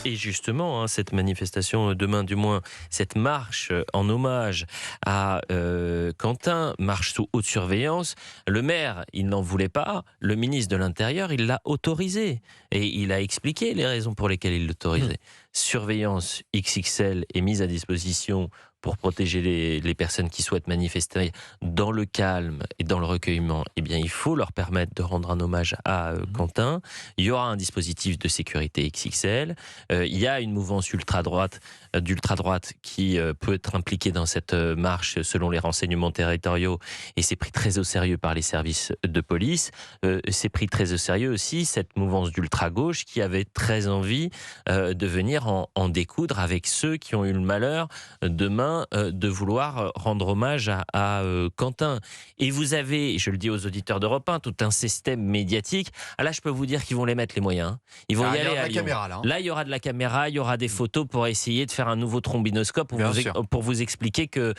Et justement, cette manifestation demain, du moins cette marche en hommage à Quentin, marche sous haute surveillance. Le maire, il n'en voulait pas. Le ministre de l'Intérieur, il l'a autorisé. Et il a expliqué les raisons pour lesquelles il l'autorisait. Surveillance XXL est mise à disposition pour protéger les personnes qui souhaitent manifester dans le calme et dans le recueillement. Eh bien, il faut leur permettre de rendre un hommage à Quentin. Il y aura un dispositif de sécurité XXL. Il y a une mouvance d'ultra-droite qui peut être impliquée dans cette marche selon les renseignements territoriaux, et c'est pris très au sérieux par les services de police. C'est pris très au sérieux aussi cette mouvance d'ultra-gauche qui avait très envie de venir en découdre avec ceux qui ont eu le malheur demain de vouloir rendre hommage à Quentin. Et vous avez, je le dis aux auditeurs d'Europe 1, tout un système médiatique. Ah là, je peux vous dire qu'ils vont les mettre les moyens. Ils vont y aller à Lyon. Caméra, là. Là, il y aura de la caméra, il y aura des photos pour essayer de faire un nouveau trombinoscope pour vous expliquer que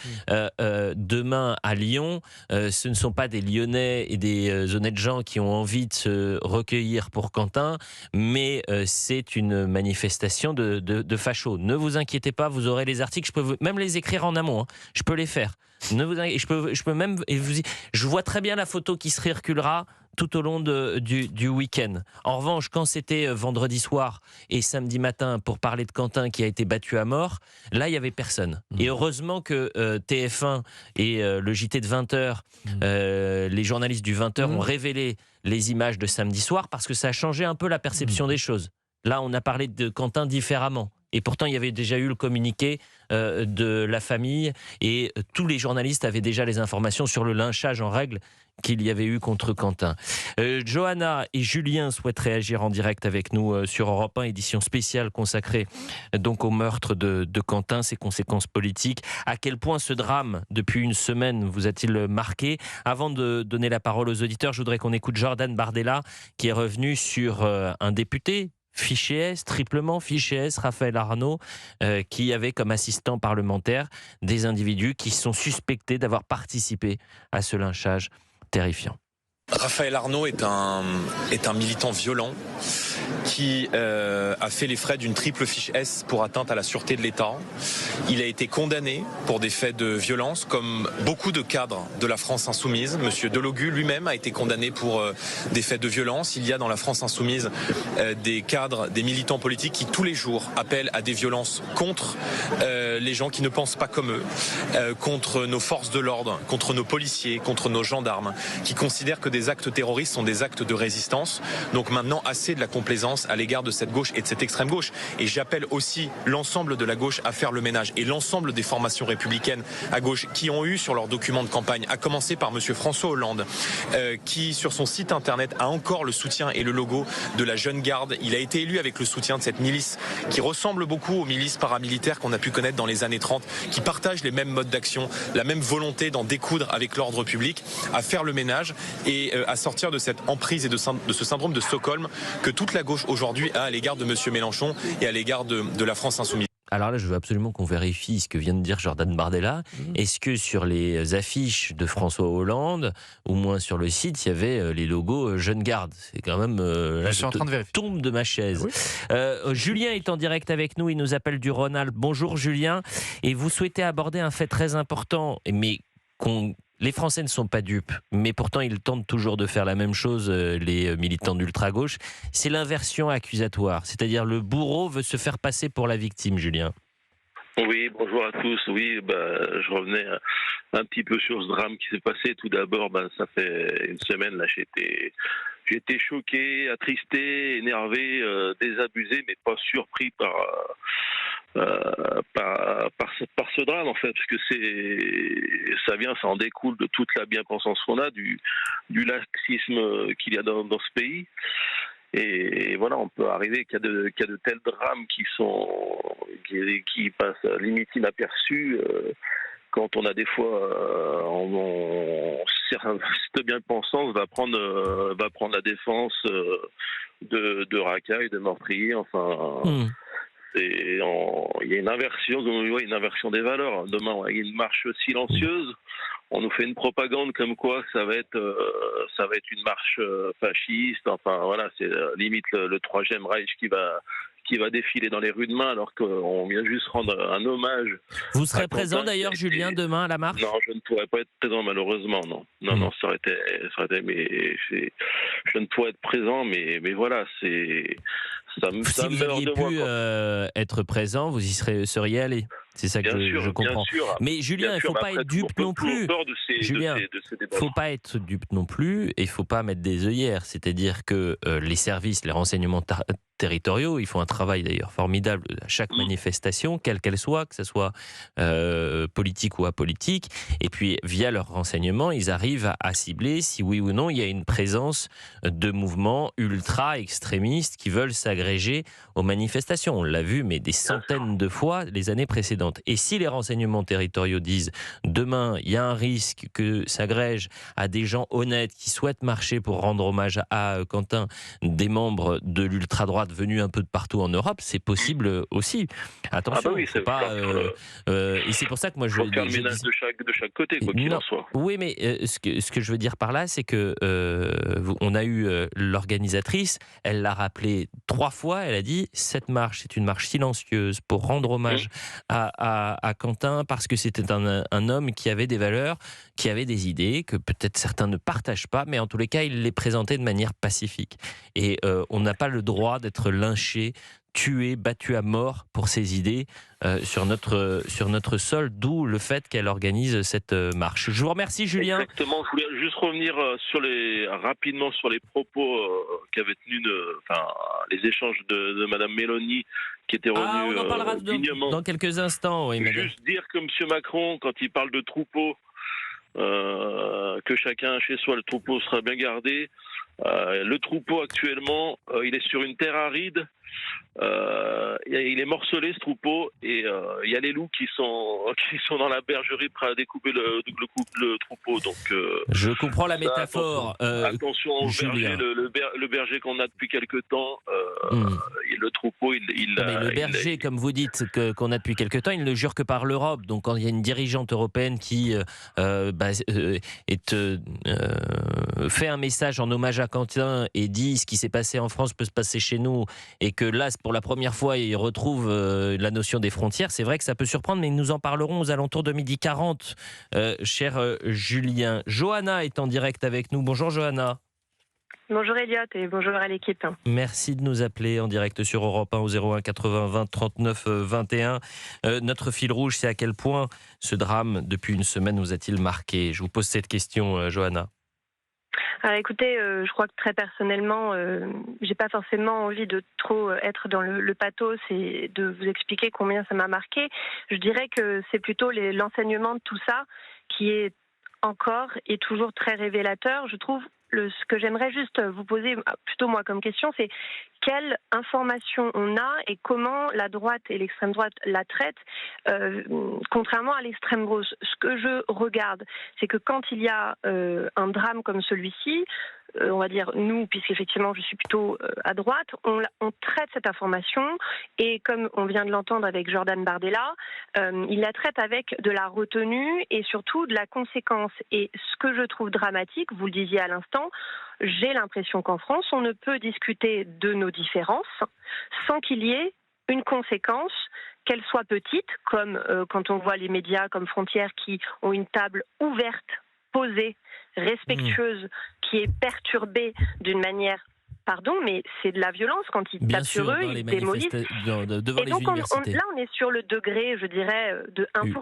demain à Lyon, ce ne sont pas des Lyonnais et des honnêtes gens qui ont envie de se recueillir pour Quentin, mais c'est une manifestation de fachos. Ne vous inquiétez pas, vous aurez les articles. Je peux même les écrire en amont. Je peux les faire. Ne vous inquiétez, je peux même. Je vois très bien la photo qui se circulera tout au long du week-end. En revanche, quand c'était vendredi soir et samedi matin pour parler de Quentin qui a été battu à mort, là, il n'y avait personne. Et heureusement que TF1 et le JT de 20h, les journalistes du 20h ont révélé les images de samedi soir, parce que ça a changé un peu la perception des choses. Là, on a parlé de Quentin différemment. Et pourtant, il y avait déjà eu le communiqué de la famille, et tous les journalistes avaient déjà les informations sur le lynchage en règle qu'il y avait eu contre Quentin. Johanna et Julien souhaitent réagir en direct avec nous sur Europe 1, édition spéciale consacrée donc au meurtre de Quentin, ses conséquences politiques. À quel point ce drame, depuis une semaine, vous a-t-il marqué? Avant de donner la parole aux auditeurs, je voudrais qu'on écoute Jordan Bardella, qui est revenu sur un député fiché S, triplement fiché S, Raphaël Arnaud, qui avait comme assistant parlementaire des individus qui sont suspectés d'avoir participé à ce lynchage terrifiant. Raphaël Arnaud est un militant violent qui a fait les frais d'une triple fiche S pour atteinte à la sûreté de l'État. Il a été condamné pour des faits de violence, comme beaucoup de cadres de la France Insoumise. Monsieur Delogu lui-même a été condamné pour des faits de violence. Il y a dans la France Insoumise des cadres, des militants politiques qui tous les jours appellent à des violences contre les gens qui ne pensent pas comme eux, contre nos forces de l'ordre, contre nos policiers, contre nos gendarmes, qui considèrent que des actes terroristes sont des actes de résistance. Donc maintenant, assez de la complaisance à l'égard de cette gauche et de cette extrême gauche. Et j'appelle aussi l'ensemble de la gauche à faire le ménage, et l'ensemble des formations républicaines à gauche qui ont eu sur leur document de campagne, à commencer par monsieur François Hollande, qui sur son site internet a encore le soutien et le logo de la Jeune Garde. Il a été élu avec le soutien de cette milice qui ressemble beaucoup aux milices paramilitaires qu'on a pu connaître dans les années 30, qui partagent les mêmes modes d'action, la même volonté d'en découdre avec l'ordre public, à faire le ménage et à sortir de cette emprise et de ce syndrome de Stockholm que toute la gauche aujourd'hui a à l'égard de monsieur Mélenchon et à l'égard de la France Insoumise. Alors là, je veux absolument qu'on vérifie ce que vient de dire Jordan Bardella. Est-ce que sur les affiches de François Hollande, au moins sur le site, il y avait les logos Jeune Garde? C'est quand même... je suis en train de vérifier. Tombe de ma chaise. Oui. Julien est en direct avec nous, il nous appelle du Rhône-Alpes. Bonjour Julien, et vous souhaitez aborder un fait très important, mais les Français ne sont pas dupes, mais pourtant ils tentent toujours de faire la même chose, les militants d'ultra-gauche. C'est l'inversion accusatoire, c'est-à-dire le bourreau veut se faire passer pour la victime, Julien. Oui, bonjour à tous. Oui, je revenais un petit peu sur ce drame qui s'est passé. Tout d'abord, ça fait une semaine, là, j'étais choqué, attristé, énervé, désabusé, mais pas surpris par ce drame, en fait, parce que ça en découle de toute la bien-pensance qu'on a, du laxisme qu'il y a dans ce pays. Et voilà, on peut arriver qu'il y a de tels drames qui passent limite inaperçus quand on a des fois cette bien-pensance va prendre la défense de racailles, de meurtriers, enfin. Il y a une inversion des valeurs. Demain, il y a une marche silencieuse. On nous fait une propagande comme quoi ça va être une marche fasciste. Enfin voilà, c'est limite le troisième Reich qui va qui va défiler dans les rues demain alors qu'on vient juste rendre un hommage. Vous serez présent d'ailleurs, Julien, demain à la marche? Non, je ne pourrais pas être présent malheureusement, non. Non, ça aurait été mais je ne pourrais être présent, mais voilà, c'est... Si vous aviez pu être présent, vous y seriez allé. C'est ça que je comprends. Bien sûr, mais Julien, il ne faut pas être dupe non plus. Julien, il ne faut pas être dupe non plus et il ne faut pas mettre des œillères. C'est-à-dire que les services, les renseignements territoriaux, ils font un travail d'ailleurs formidable à chaque manifestation, quelle qu'elle soit, que ce soit politique ou apolitique. Et puis, via leurs renseignements, ils arrivent à cibler si oui ou non il y a une présence de mouvements ultra-extrémistes qui veulent s'agréger aux manifestations. On l'a vu, mais des centaines de fois les années précédentes. Et si les renseignements territoriaux disent demain, il y a un risque que s'agrège à des gens honnêtes qui souhaitent marcher pour rendre hommage à Quentin, des membres de l'ultra-droite venus un peu de partout en Europe, c'est possible aussi. Attention, faut pas. Et c'est pour ça que moi je. Il faut faire le ménage de chaque côté, quoi qu'il en soit. Oui, mais ce que je veux dire par là, c'est que on a eu l'organisatrice, elle l'a rappelé 3 fois, elle a dit cette marche, c'est une marche silencieuse pour rendre hommage à Quentin parce que c'était un homme qui avait des valeurs, qui avait des idées que peut-être certains ne partagent pas, mais en tous les cas, il les présentait de manière pacifique. Et on n'a pas le droit d'être lynché, tué, battu à mort pour ses idées sur notre sol, d'où le fait qu'elle organise cette marche. Je vous remercie, Julien. Exactement, je voulais juste revenir rapidement sur les propos qu'avaient tenus les échanges de Madame Meloni, qui était revenue on en parlera dans quelques instants. Oui, juste dire que M. Macron, quand il parle de troupeau, que chacun chez soi, le troupeau sera bien gardé. Le troupeau actuellement, il est sur une terre aride. Il est morcelé, ce troupeau, et il y a les loups qui sont dans la bergerie prêts à découper le troupeau. Donc je comprends la métaphore. Attention au berger, le berger qu'on a depuis quelque temps. Et le troupeau, le berger, comme vous dites, qu'on a depuis quelque temps, il ne jure que par l'Europe. Donc quand il y a une dirigeante européenne qui fait un message en hommage à Quentin et dit ce qui s'est passé en France peut se passer chez nous, et que là, pour la première fois, il retrouve la notion des frontières, c'est vrai que ça peut surprendre, mais nous en parlerons aux alentours de 12h40, cher Julien. Johanna est en direct avec nous. Bonjour Johanna. Bonjour Elliot et bonjour à l'équipe. Merci de nous appeler en direct sur Europe 1 au 01 80 20 39 21. Notre fil rouge, c'est à quel point ce drame, depuis une semaine, vous a-t-il marqué? Je vous pose cette question, Johanna. Alors écoutez, je crois que très personnellement, j'ai pas forcément envie de trop être dans le pathos et de vous expliquer combien ça m'a marqué. Je dirais que c'est plutôt l'enseignement de tout ça qui est encore et toujours très révélateur. Je trouve ce que j'aimerais juste vous poser, plutôt moi comme question, c'est quelle information on a et comment la droite et l'extrême droite la traitent, contrairement à l'extrême gauche. Ce que je regarde, c'est que quand il y a un drame comme celui-ci, on va dire nous, puisqu'effectivement je suis plutôt à droite, on traite cette information et comme on vient de l'entendre avec Jordan Bardella, il la traite avec de la retenue et surtout de la conséquence. Et ce que je trouve dramatique, vous le disiez à l'instant, j'ai l'impression qu'en France, on ne peut discuter de nos différences sans qu'il y ait une conséquence, qu'elle soit petite, comme quand on voit les médias comme Frontières qui ont une table ouverte, posée, respectueuse, qui est perturbée d'une manière, pardon, mais c'est de la violence quand ils tapent sur eux, ils démolissent. Devant les universités. Là, on est sur le degré, je dirais, de 1%,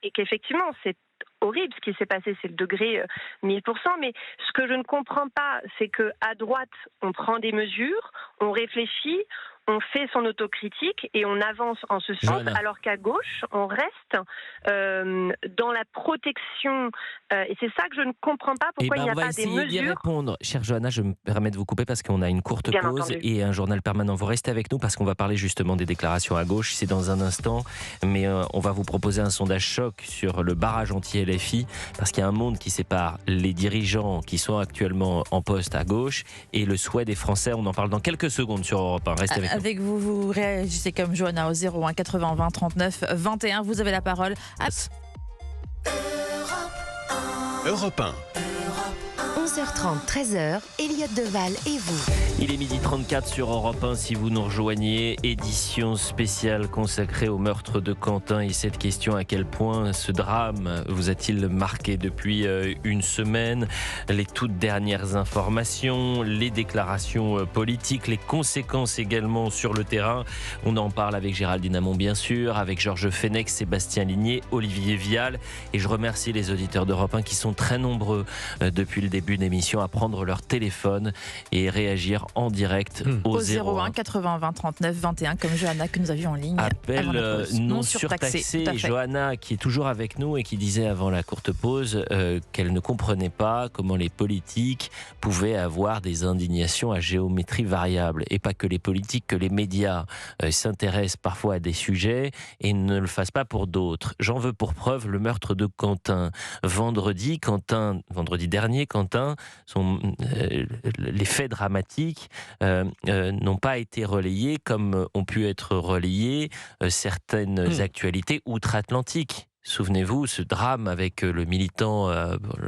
et qu'effectivement, c'est horrible ce qui s'est passé, c'est le degré 1000%, mais ce que je ne comprends pas, c'est qu'à droite, on prend des mesures, on réfléchit, on fait son autocritique et on avance en ce sens, alors qu'à gauche, on reste dans la protection. Et c'est ça que je ne comprends pas, pourquoi il n'y a pas des mesures. On va essayer d'y répondre. Chère Johanna, je me permets de vous couper parce qu'on a une courte pause et un journal permanent. Vous restez avec nous parce qu'on va parler justement des déclarations à gauche, c'est dans un instant. Mais on va vous proposer un sondage choc sur le barrage anti-LFI parce qu'il y a un monde qui sépare les dirigeants qui sont actuellement en poste à gauche et le souhait des Français. On en parle dans quelques secondes sur Europe 1. Restez avec nous. Avec vous réagissez comme Johanna au 01 80 20 39 21. Vous avez la parole. Europe 1. 11h30, 13h, Elliot Deval et vous. Il est 12h34 sur Europe 1 si vous nous rejoignez. Édition spéciale consacrée au meurtre de Quentin. Et cette question, à quel point ce drame vous a-t-il marqué depuis une semaine? Les toutes dernières informations, les déclarations politiques, les conséquences également sur le terrain. On en parle avec Géraldine Amont bien sûr, avec Georges Fenech, Sébastien Ligné, Olivier Vial. Et je remercie les auditeurs d'Europe 1 qui sont très nombreux depuis le début de l'émission à prendre leur téléphone et réagir en direct au 01 80 20 39 21 comme Johanna que nous avions en ligne. Appel non surtaxé. Johanna qui est toujours avec nous et qui disait avant la courte pause qu'elle ne comprenait pas comment les politiques pouvaient avoir des indignations à géométrie variable. Et pas que les politiques, que les médias s'intéressent parfois à des sujets et ne le fassent pas pour d'autres. J'en veux pour preuve le meurtre de Quentin. Vendredi dernier, Quentin, les faits dramatiques n'ont pas été relayés comme ont pu être relayées certaines actualités outre-Atlantique. Souvenez-vous, ce drame avec le militant,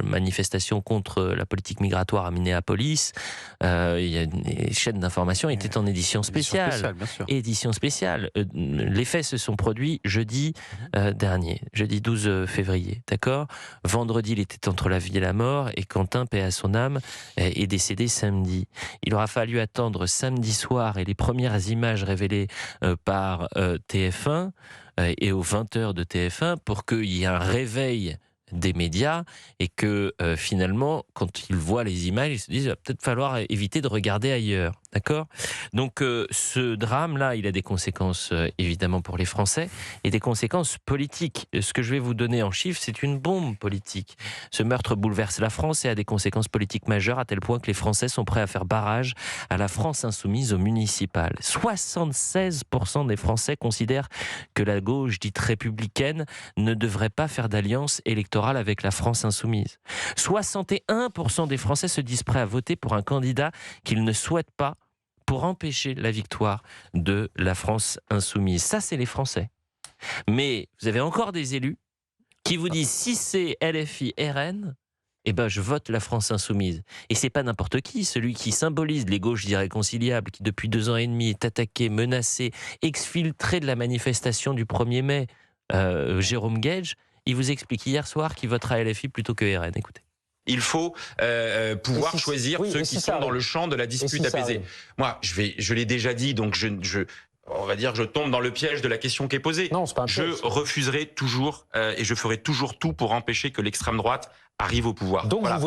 manifestation contre la politique migratoire à Minneapolis, les chaînes d'information étaient en édition spéciale. Édition spéciale. Les faits se sont produits jeudi dernier, jeudi 12 février, d'accord ? Vendredi, il était entre la vie et la mort, et Quentin, paix à son âme, est décédé samedi. Il aura fallu attendre samedi soir et les premières images révélées par TF1, et aux 20h de TF1 pour qu'il y ait un réveil des médias et que finalement, quand ils voient les images, ils se disent il va peut-être falloir éviter de regarder ailleurs. D'accord ? Donc ce drame-là, il a des conséquences évidemment pour les Français et des conséquences politiques. Ce que je vais vous donner en chiffres, c'est une bombe politique. Ce meurtre bouleverse la France et a des conséquences politiques majeures à tel point que les Français sont prêts à faire barrage à la France insoumise au municipal. 76% des Français considèrent que la gauche dite républicaine ne devrait pas faire d'alliance électorale avec la France insoumise. 61% des Français se disent prêts à voter pour un candidat qu'ils ne souhaitent pas pour empêcher la victoire de la France insoumise. Ça, c'est les Français. Mais vous avez encore des élus qui vous disent si c'est LFI RN, eh ben je vote la France insoumise. Et c'est pas n'importe qui, celui qui symbolise les gauches irréconciliables, qui depuis 2 ans et demi est attaqué, menacé, exfiltré de la manifestation du 1er mai, Jérôme Guedj, il vous explique hier soir qu'il votera LFI plutôt que RN. Écoutez. Il faut pouvoir choisir ceux qui sont dans le champ de la dispute apaisée. Moi, je l'ai déjà dit, donc on va dire, je tombe dans le piège de la question qui est posée. Non, c'est pas un piège. Je refuserai toujours et je ferai toujours tout pour empêcher que l'extrême droite arrive au pouvoir. Donc voilà, vous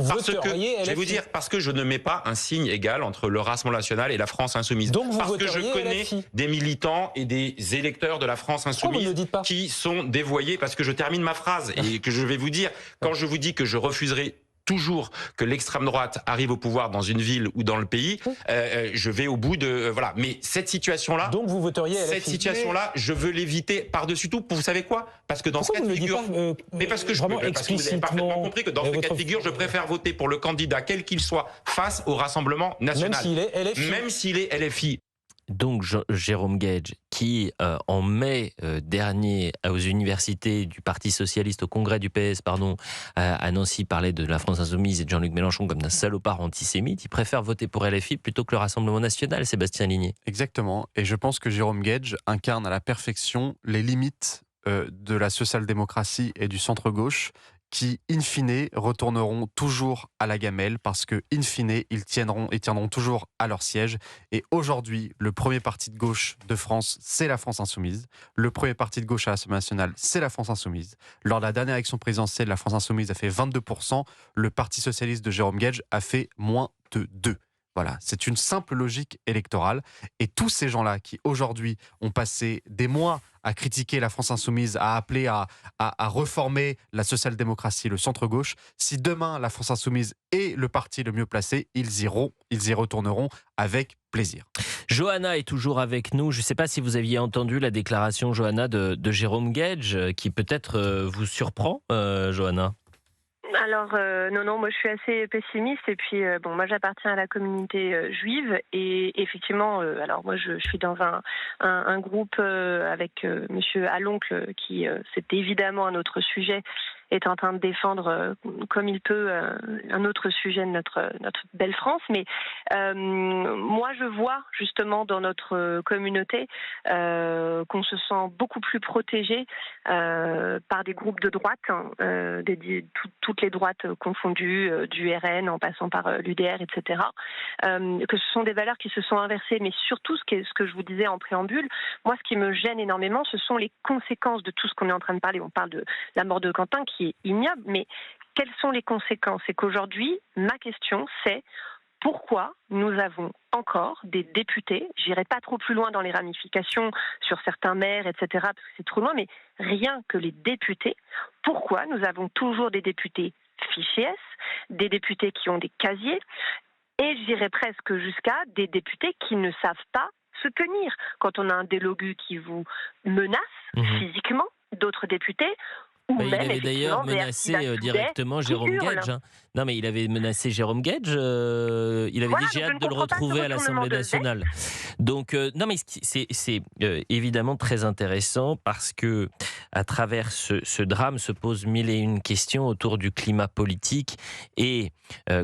voteriez LFI. Je vais vous dire, parce que je ne mets pas un signe égal entre le Rassemblement national et la France insoumise. Donc parce que je connais LFI. des militants et des électeurs de la France insoumise qui sont dévoyés, parce que je termine ma phrase et que je vais vous dire, quand je vous dis que je refuserai toujours que l'extrême droite arrive au pouvoir dans une ville ou dans le pays, je vais au bout de... voilà. Mais cette situation-là... Donc vous voteriez LFI. Cette situation-là, je veux l'éviter par-dessus tout. Vous savez quoi ? Parce que dans ce cas de figure... mais parce que parce que vous avez parfaitement compris que dans ce cas de figure, je préfère voter pour le candidat, quel qu'il soit, face au Rassemblement national. Même s'il est LFI. Même s'il est LFI. Donc Jérôme Guedj, qui en mai dernier aux universités du Parti Socialiste, au congrès du PS, à Nancy, parlait de la France insoumise et de Jean-Luc Mélenchon comme d'un salopard antisémite, il préfère voter pour LFI plutôt que le Rassemblement national, Sébastien Ligné. Exactement, et je pense que Jérôme Guedj incarne à la perfection les limites de la social-démocratie et du centre-gauche, qui, in fine, retourneront toujours à la gamelle parce que, in fine, ils tiendront toujours à leur siège. Et aujourd'hui, le premier parti de gauche de France, c'est la France insoumise. Le premier parti de gauche à l'Assemblée nationale, c'est la France insoumise. Lors de la dernière élection présidentielle, la France insoumise a fait 22%. Le Parti socialiste de Jérôme Guedj a fait moins de 2%. Voilà, c'est une simple logique électorale. Et tous ces gens-là qui, aujourd'hui, ont passé des mois à critiquer la France insoumise, à appeler à reformer la social-démocratie, le centre-gauche, si demain la France insoumise est le parti le mieux placé, ils y retourneront avec plaisir. Johanna est toujours avec nous. Je ne sais pas si vous aviez entendu la déclaration, Johanna, de Jérôme Guedj, qui peut-être vous surprend, Johanna. Alors non, moi je suis assez pessimiste et puis moi j'appartiens à la communauté juive et effectivement alors moi je suis dans un groupe avec Monsieur Aloncle qui c'est évidemment un autre sujet est en train de défendre comme il peut un autre sujet de notre belle France. Mais moi, je vois justement dans notre communauté qu'on se sent beaucoup plus protégé par des groupes de droite, toutes les droites confondues, du RN en passant par l'UDR, etc. Que ce sont des valeurs qui se sont inversées. Mais surtout, ce que je vous disais en préambule, moi, ce qui me gêne énormément, ce sont les conséquences de tout ce qu'on est en train de parler. On parle de la mort de Quentin qui est ignoble, mais quelles sont les conséquences? Et qu'aujourd'hui, ma question, c'est pourquoi nous avons encore des députés, j'irai pas trop plus loin dans les ramifications sur certains maires, etc., parce que c'est trop loin, mais rien que les députés, pourquoi nous avons toujours des députés fichés S, des députés qui ont des casiers, et je dirais presque jusqu'à des députés qui ne savent pas se tenir. Quand on a un délogu qui vous menace physiquement, d'autres députés, il avait d'ailleurs menacé directement Jérôme Guedj. Non, mais il avait menacé Jérôme Guedj. Il avait dit j'ai hâte de le retrouver à l'Assemblée nationale. Donc, non, mais c'est évidemment très intéressant parce que à travers ce drame se posent mille et une questions autour du climat politique. Et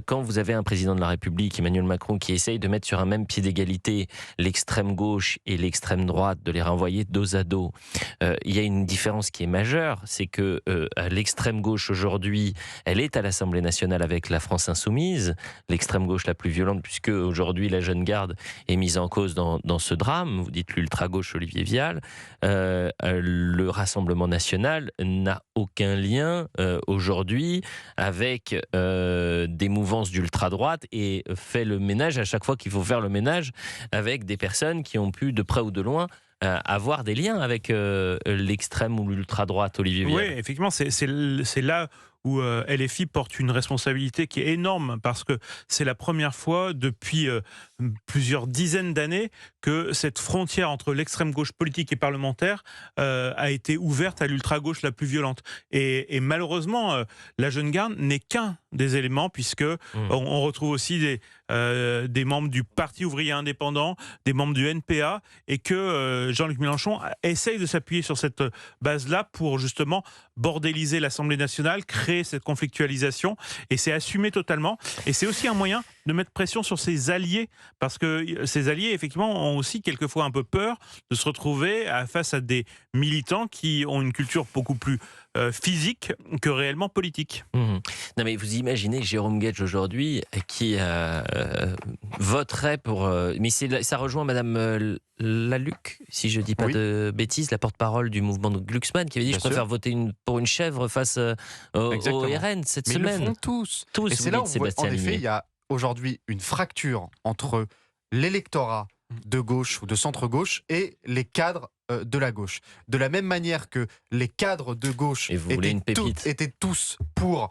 quand vous avez un président de la République, Emmanuel Macron, qui essaye de mettre sur un même pied d'égalité l'extrême gauche et l'extrême droite, de les renvoyer dos à dos, il y a une différence qui est majeure, c'est que l'extrême gauche aujourd'hui, elle est à l'Assemblée nationale avec la France insoumise, l'extrême gauche la plus violente, puisque aujourd'hui la jeune garde est mise en cause dans ce drame. Vous dites l'ultra-gauche Olivier Vial. Le Rassemblement national n'a aucun lien aujourd'hui avec des mouvances d'ultra-droite et fait le ménage à chaque fois qu'il faut faire le ménage avec des personnes qui ont pu de près ou de loin avoir des liens avec l'extrême ou l'ultra-droite, Olivier Vial. Oui, effectivement, c'est là où LFI porte une responsabilité qui est énorme, parce que c'est la première fois depuis plusieurs dizaines d'années que cette frontière entre l'extrême gauche politique et parlementaire a été ouverte à l'ultra-gauche la plus violente. Et malheureusement, la jeune garde n'est qu'un des éléments, puisque on retrouve aussi des membres du Parti ouvrier indépendant, des membres du NPA, et que Jean-Luc Mélenchon essaye de s'appuyer sur cette base-là pour justement bordéliser l'Assemblée nationale, créer cette conflictualisation, et c'est assumé totalement. Et c'est aussi un moyen de mettre pression sur ses alliés, parce que ces alliés, effectivement, ont aussi quelquefois un peu peur de se retrouver face à des militants qui ont une culture beaucoup plus physique que réellement politique. Non, mais vous imaginez Jérôme Guedj aujourd'hui qui voterait pour... mais ça rejoint Madame Laluc, si je ne dis pas de bêtises, la porte-parole du mouvement de Glucksmann, qui avait dit je préfère voter pour une chèvre face au RN cette semaine. Ils le font tous. Et c'est là où on voit, en effet, il y a aujourd'hui une fracture entre l'électorat de gauche ou de centre-gauche et les cadres de la gauche. De la même manière que les cadres de gauche étaient tous pour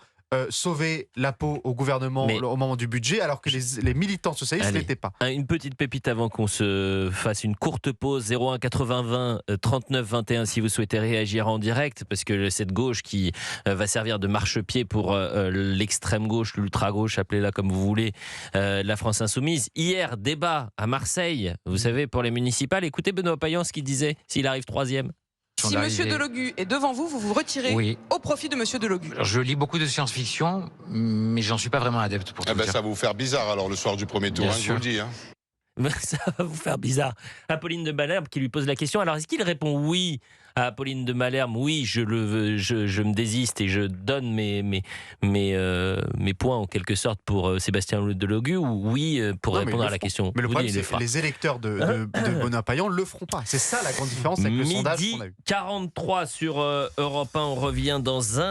sauver la peau au gouvernement au moment du budget, alors que les militants socialistes ne l'étaient pas. Une petite pépite avant qu'on se fasse une courte pause. 01 80 20 39 21 si vous souhaitez réagir en direct, parce que cette gauche qui va servir de marchepied pour l'extrême gauche, l'ultra-gauche, appelez-la comme vous voulez, la France insoumise. Hier, débat à Marseille, vous savez, pour les municipales. Écoutez Benoît Payan ce qu'il disait, s'il arrive troisième. Si M. Delogu est devant vous, vous vous retirez au profit de M. Delogu. Alors, je lis beaucoup de science-fiction, mais j'en suis pas vraiment adepte pour tout dire. Ça va vous faire bizarre alors le soir du premier tour, je vous le dis. Ça va vous faire bizarre. Apolline de Malherbe qui lui pose la question. Alors, est-ce qu'il répond oui à Apolline de Malherbe? Oui, je me désiste et je donne mes points en quelque sorte pour Sébastien Delogu, ou oui pour répondre à la question? Mais le problème, c'est que les électeurs de Benoît Payan ne le feront pas. C'est ça la grande différence avec le sondage qu'on a eu. 43 sur Europe 1. On revient dans un